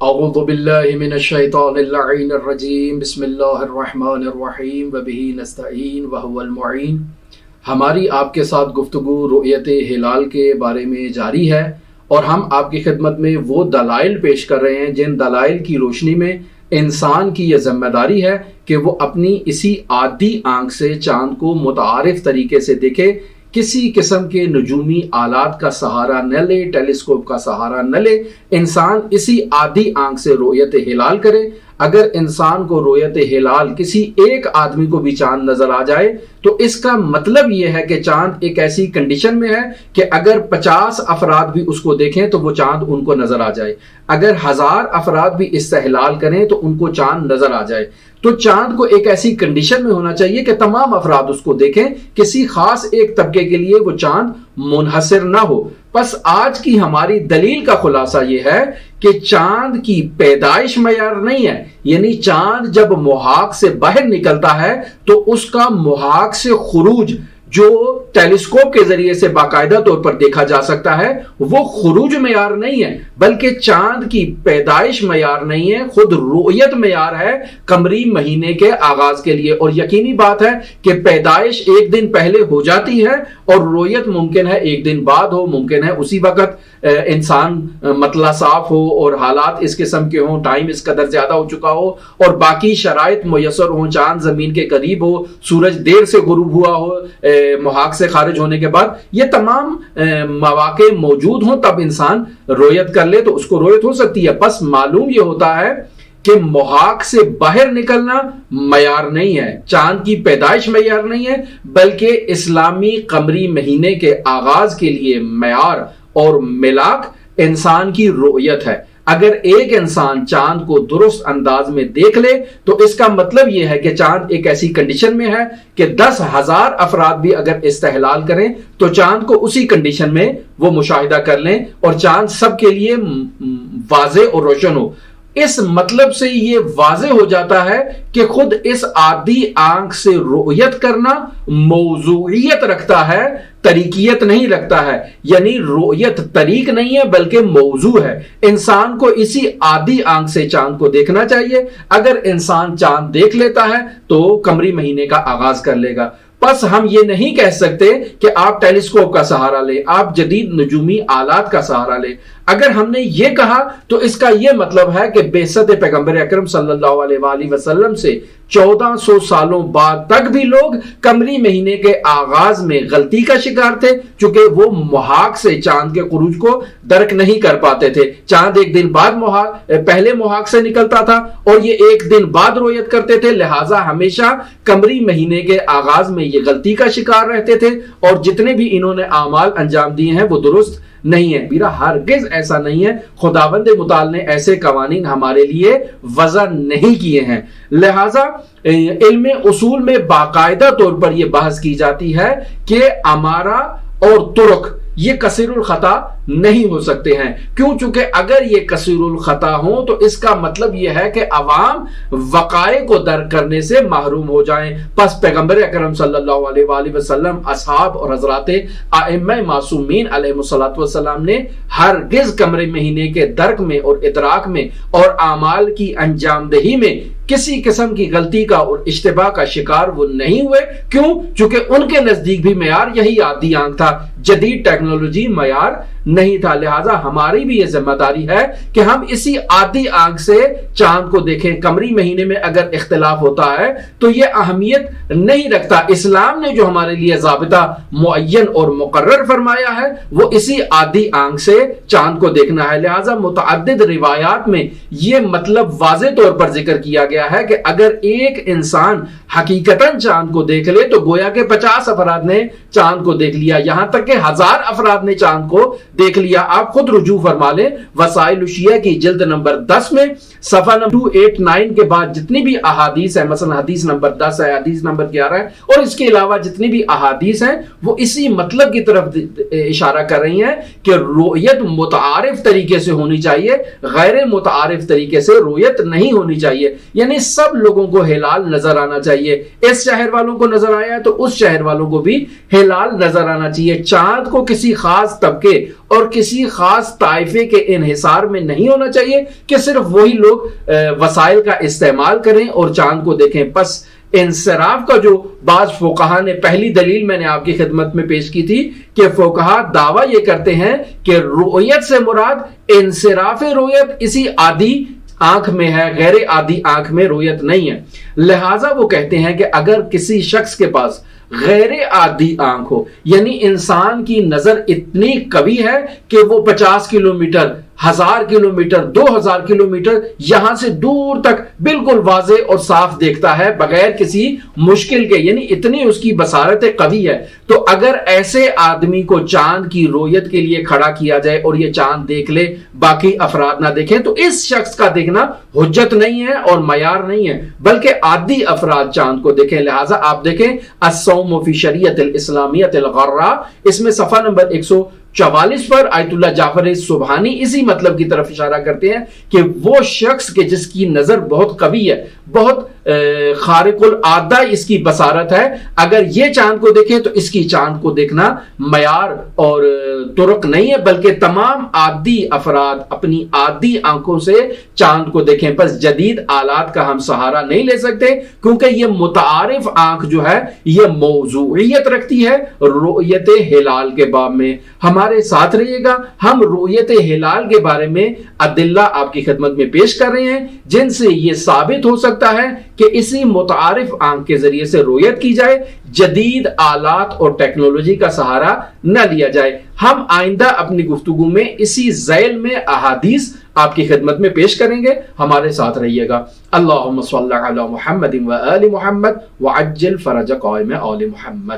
اعوذ باللہ من الشیطان اللعین الرجیم بسم اللہ الرحمن الرحیم وبہ نستعین وہو المعین۔ ہماری آپ کے ساتھ گفتگو رؤیت ہلال کے بارے میں جاری ہے اور ہم آپ کی خدمت میں وہ دلائل پیش کر رہے ہیں جن دلائل کی روشنی میں انسان کی یہ ذمہ داری ہے کہ وہ اپنی اسی عادی آنکھ سے چاند کو متعارف طریقے سے دیکھے، کسی قسم کے نجومی آلات کا سہارا نہ لے، ٹیلیسکوپ کا سہارا نہ لے، انسان اسی عادی آنکھ سے رؤیت ہلال کرے۔ اگر انسان کو رؤیت ہلال کسی ایک آدمی کو بھی چاند نظر آ جائے تو اس کا مطلب یہ ہے کہ چاند ایک ایسی کنڈیشن میں ہے کہ اگر 50 افراد بھی اس کو دیکھیں تو وہ چاند ان کو نظر آ جائے، اگر 1000 افراد بھی اس سے ہلال کریں تو ان کو چاند نظر آ جائے۔ تو چاند کو ایک ایسی کنڈیشن میں ہونا چاہیے کہ تمام افراد اس کو دیکھیں، کسی خاص ایک طبقے کے لیے وہ چاند منحصر نہ ہو۔ پس آج کی ہماری دلیل کا خلاصہ یہ ہے کہ چاند کی پیدائش معیار نہیں ہے، یعنی چاند جب محاق سے باہر نکلتا ہے تو اس کا محاق سے خروج جو ٹیلیسکوپ کے ذریعے سے باقاعدہ طور پر دیکھا جا سکتا ہے وہ خروج معیار نہیں ہے، بلکہ چاند کی پیدائش معیار نہیں ہے، خود رؤیت معیار ہے قمری مہینے کے آغاز کے لیے۔ اور یقینی بات ہے کہ پیدائش ایک دن پہلے ہو جاتی ہے اور رؤیت ممکن ہے ایک دن بعد ہو، ممکن ہے اسی وقت انسان مطلع صاف ہو اور حالات اس قسم کے ہوں، ٹائم اس قدر زیادہ ہو چکا ہو اور باقی شرائط میسر ہوں، چاند زمین کے قریب ہو، سورج دیر سے غروب ہوا ہو محاق سے خارج ہونے کے بعد، یہ تمام مواقع موجود ہوں تب انسان رؤیت کر لے تو اس کو رؤیت ہو سکتی ہے۔ بس معلوم یہ ہوتا ہے کہ محاق سے باہر نکلنا معیار نہیں ہے، چاند کی پیدائش معیار نہیں ہے، بلکہ اسلامی قمری مہینے کے آغاز کے لیے معیار اور ملاک انسان کی رؤیت ہے۔ اگر ایک انسان چاند کو درست انداز میں دیکھ لے تو اس کا مطلب یہ ہے کہ چاند ایک ایسی کنڈیشن میں ہے کہ 10,000 افراد بھی اگر استحلال کریں تو چاند کو اسی کنڈیشن میں وہ مشاہدہ کر لیں اور چاند سب کے لیے واضح اور روشن ہو۔ اس مطلب سے یہ واضح ہو جاتا ہے کہ خود اس عادی آنکھ سے رؤیت کرنا موضوعیت رکھتا ہے، طریقیت نہیں رکھتا ہے، یعنی رؤیت طریق نہیں ہے بلکہ موضوع ہے۔ انسان کو اسی عادی آنکھ سے چاند کو دیکھنا چاہیے۔ اگر انسان چاند دیکھ لیتا ہے تو قمری مہینے کا آغاز کر لے گا۔ بس ہم یہ نہیں کہہ سکتے کہ آپ ٹیلیسکوپ کا سہارا لیں، آپ جدید نجومی آلات کا سہارا لیں۔ اگر ہم نے یہ کہا تو اس کا یہ مطلب ہے کہ بعثت پیغمبر اکرم صلی اللہ علیہ وآلہ وسلم سے 1400 سالوں بعد تک بھی لوگ قمری مہینے کے آغاز میں غلطی کا شکار تھے، چونکہ وہ محاق سے چاند کے خروج کو درک نہیں کر پاتے تھے۔ چاند ایک دن بعد پہلے محاق سے نکلتا تھا اور یہ ایک دن بعد رؤیت کرتے تھے، لہٰذا ہمیشہ قمری مہینے کے آغاز میں یہ غلطی کا شکار رہتے تھے اور جتنے بھی انہوں نے اعمال انجام دیے ہیں وہ درست نہیں ہے۔ میرا ہرگز ایسا نہیں ہے، خداوند متعال نے ایسے قوانین ہمارے لیے وضع نہیں کیے ہیں۔ لہٰذا علم اصول میں باقاعدہ طور پر یہ بحث کی جاتی ہے کہ امارہ اور ترک یہ کثیر الخطا نہیں ہو سکتے ہیں۔ کیوں؟ چونکہ اگر یہ کثیر الخطا ہوں تو اس کا مطلب یہ ہے کہ عوام وقائع کو درک کرنے سے محروم ہو جائیں۔ پس پیغمبر اکرم صلی اللہ علیہ وآلہ وسلم، اصحاب اور حضرات ائمہ معصومین علیہ الصلوۃ والسلام نے ہرگز قمری مہینے کے درک میں اور ادراک میں اور اعمال کی انجام دہی میں کسی قسم کی غلطی کا اور اشتباہ کا شکار وہ نہیں ہوئے۔ کیوں؟ چونکہ ان کے نزدیک بھی معیار یہی عادی آنکھ تھا، جدید ٹیکنالوجی معیار نہیں تھا۔ لہٰذا ہماری بھی یہ ذمہ داری ہے کہ ہم اسی عادی آنکھ سے چاند کو دیکھیں۔ قمری مہینے میں اگر اختلاف ہوتا ہے تو یہ اہمیت نہیں رکھتا۔ اسلام نے جو ہمارے لیے ضابطہ معین اور مقرر فرمایا ہے وہ اسی عادی آنکھ سے چاند کو دیکھنا ہے۔ لہٰذا متعدد روایات میں یہ مطلب واضح طور پر ذکر کیا گیا ہے کہ اگر ایک انسان حقیقتاً چاند کو دیکھ لے تو گویا کہ 50 افراد نے چاند کو دیکھ لیا، یہاں تک کہ 1000 افراد نے چاند کو دیکھ لیا۔ آپ خود رجوع فرما لیں وسائل الشیعہ کی جلد نمبر 10 میں صفحہ نمبر 289 کے بعد جتنی بھی احادیث ہیں، مثلا حدیث نمبر 10 ہے، حدیث نمبر 11 ہے اور اس کے علاوہ جتنی بھی احادیث ہیں وہ اسی مطلب کی طرف اشارہ کر رہی ہیں کہ رؤیت متعارف طریقے سے ہونی چاہیے، غیر متعارف طریقے سے رؤیت نہیں ہونی چاہیے۔ یعنی سب لوگوں کو ہلال نظر آنا چاہیے، اس شہر والوں کو نظر آیا تو اس شہر والوں کو بھی ہلال نظر آنا چاہیے۔ چاند کو کسی خاص طبقے اور کسی خاص طائفے کے انحصار میں نہیں ہونا چاہیے کہ صرف وہی لوگ وسائل کا استعمال کریں اور چاند کو دیکھیں۔ پس انصراف کا جو بعض فقہا نے پہلی دلیل میں نے آپ کی خدمت میں پیش کی تھی کہ فقہا دعویٰ یہ کرتے ہیں کہ رؤیت سے مراد انصراف رؤیت اسی عادی آنکھ میں ہے، غیر عادی آنکھ میں رؤیت نہیں ہے۔ لہٰذا وہ کہتے ہیں کہ اگر کسی شخص کے پاس غیر عادی آنکھ ہو، یعنی انسان کی نظر اتنی قوی ہے کہ وہ 50 کلومیٹر، 1000 کلومیٹر، 2000 کلومیٹر یہاں سے دور تک بالکل واضح اور صاف دیکھتا ہے بغیر کسی مشکل کے، یعنی اتنی اس کی بصارت قوی ہے، تو اگر ایسے آدمی کو چاند کی رؤیت کے لیے کھڑا کیا جائے اور یہ چاند دیکھ لے، باقی افراد نہ دیکھیں، تو اس شخص کا دیکھنا حجت نہیں ہے اور معیار نہیں ہے، بلکہ عادی افراد چاند کو دیکھیں۔ لہٰذا آپ دیکھیں الصوم فی شریعت الاسلامیت الغراء، اس میں صفحہ نمبر 144 پر آیت اللہ جعفر سبحانی اسی مطلب کی طرف اشارہ کرتے ہیں کہ وہ شخص کہ جس کی نظر بہت قوی ہے، بہت خارق العادہ اس کی بصارت ہے، اگر یہ چاند کو دیکھے تو اس کی چاند کو دیکھنا معیار اور طرق نہیں ہے، بلکہ تمام عادی افراد اپنی عادی آنکھوں سے چاند کو دیکھیں۔ پس جدید آلات کا ہم سہارا نہیں لے سکتے، کیونکہ یہ متعارف آنکھ جو ہے یہ موضوعیت رکھتی ہے رؤیت ہلال کے باب میں۔ ہمارے ساتھ رہیے گا، ہم رؤیت ہلال کے بارے میں ادلہ آپ کی خدمت میں پیش کر رہے ہیں جن سے یہ ثابت ہو سکتا ہے کہ اسی متعارف آنکھ کے ذریعے سے رؤیت کی جائے، جدید آلات اور ٹیکنالوجی کا سہارا نہ لیا جائے۔ ہم آئندہ اپنی گفتگو میں اسی ذیل میں احادیث آپ کی خدمت میں پیش کریں گے، ہمارے ساتھ رہیے گا۔ اللہم صلی علی محمد و آل محمد وعجل فرج قائم آل محمد۔